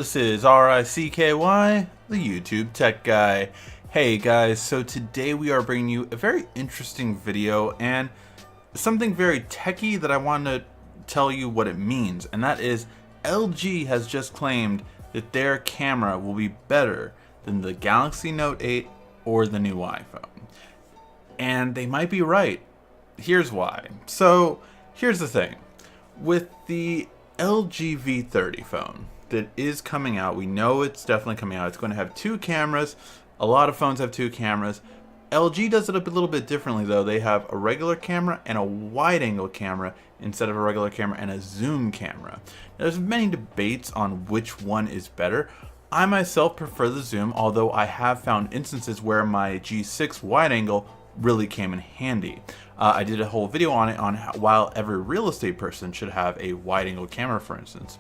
this is RICKY, the YouTube Tech Guy. Hey guys, so today we are bringing you a very interesting video and something very techy that I want to tell you what it means, and that is LG has just claimed that their camera will be better than the Galaxy Note 8 or the new iPhone. And they might be right. Here's why. So here's the thing. With the LG V30 phone that is coming out, we know it's definitely coming out. It's going to have two cameras. A lot of phones have two cameras. LG does it a little bit differently though. They have a regular camera and a wide angle camera instead of a regular camera and a zoom camera. Now, there's many debates on which one is better. I myself prefer the zoom, although I have found instances where my G6 wide angle really came in handy. I did a whole video on it on why every real estate person should have a wide angle camera, for instance.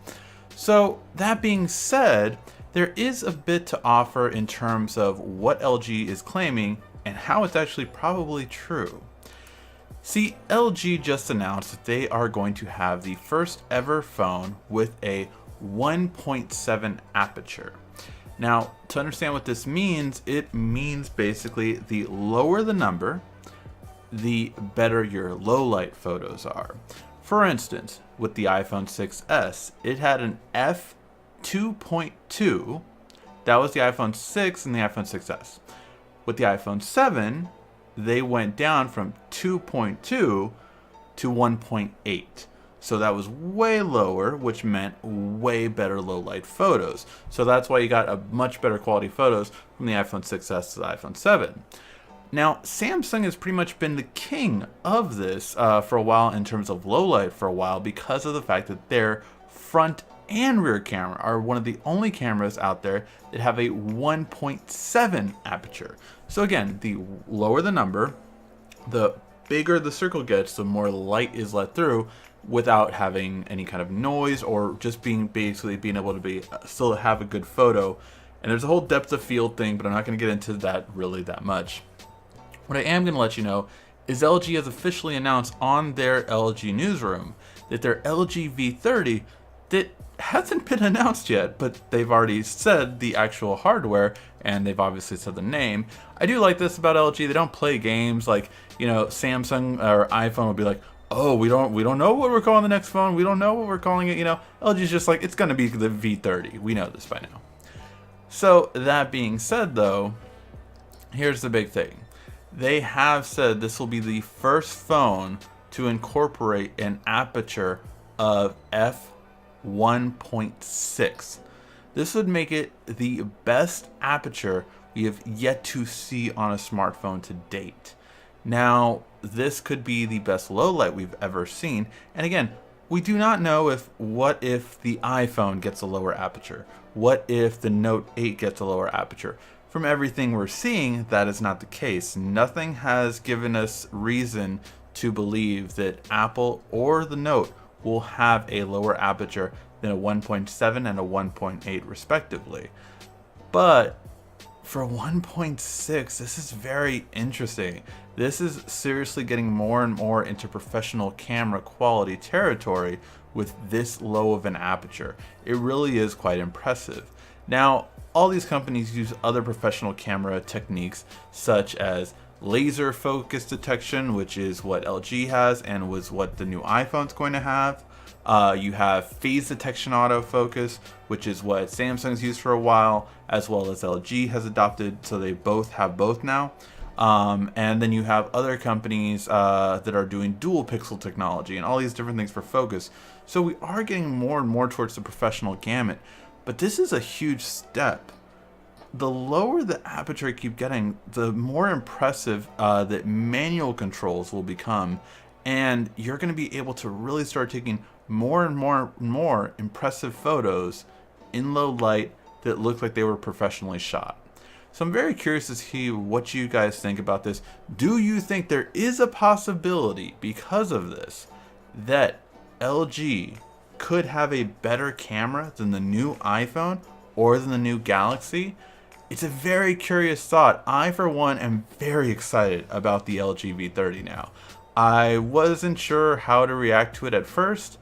So that being said, there is a bit to offer in terms of what LG is claiming and how it's actually probably true. See, LG just announced that they are going to have the first ever phone with a 1.7 aperture. Now, to understand what this means, it means basically the lower the number, the better your low light photos are. For instance, with the iPhone 6s, it had an f2.2. That was the iPhone 6 and the iPhone 6s. With the iPhone 7, they went down from 2.2 to 1.8. So that was way lower, which meant way better low light photos. So that's why you got a much better quality photos from the iPhone 6s to the iPhone 7. Now, Samsung has pretty much been the king of this for a while in terms of low light for a while because of the fact that their front and rear camera are one of the only cameras out there that have a 1.7 aperture. So again, the lower the number, the bigger the circle gets, the more light is let through without having any kind of noise or just basically being able to still have a good photo. And there's a whole depth of field thing, but I'm not going to get into that really that much. What I am going to let you know is LG has officially announced on their LG newsroom that their LG V30 that hasn't been announced yet, but they've already said the actual hardware and they've obviously said the name. I do like this about LG. They don't play games like, you know, Samsung or iPhone will be like, oh, we don't know what we're calling the next phone. We don't know what we're calling it. You know, LG's just like, it's going to be the V30. We know this by now. So that being said though, here's the big thing. They have said this will be the first phone to incorporate an aperture of f1.6. This would make it the best aperture we have yet to see on a smartphone to date. Now, this could be the best low light we've ever seen. And again, we do not know what if the iPhone gets a lower aperture? What if the Note 8 gets a lower aperture? From everything we're seeing, that is not the case. Nothing has given us reason to believe that Apple or the Note will have a lower aperture than a 1.7 and a 1.8 respectively. But for 1.6, this is very interesting. This is seriously getting more and more into professional camera quality territory with this low of an aperture. It really is quite impressive. Now, all these companies use other professional camera techniques such as laser focus detection, which is what LG has and was what the new iPhone's going to have. You have phase detection autofocus, which is what Samsung's used for a while, as well as LG has adopted, so they both have both now. And then you have other companies that are doing dual pixel technology and all these different things for focus. So we are getting more and more towards the professional gamut, but this is a huge step. The lower the aperture you keep getting, the more impressive that manual controls will become, and you're going to be able to really start taking more and more impressive photos in low light that look like they were professionally shot. So I'm very curious to see what you guys think about this. Do you think there is a possibility because of this that LG could have a better camera than the new iPhone or than the new Galaxy? It's a very curious thought. I, for one, am very excited about the LG V30 now. I wasn't sure how to react to it at first,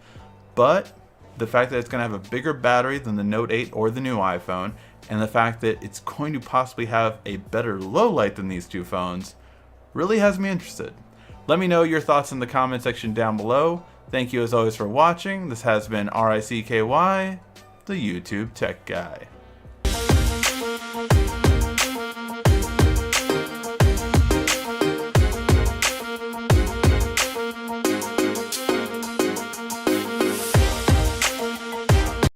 but the fact that it's going to have a bigger battery than the Note 8 or the new iPhone, and the fact that it's going to possibly have a better low light than these two phones really has me interested. Let me know your thoughts in the comment section down below. Thank you as always for watching. This has been RICKY, the YouTube Tech Guy.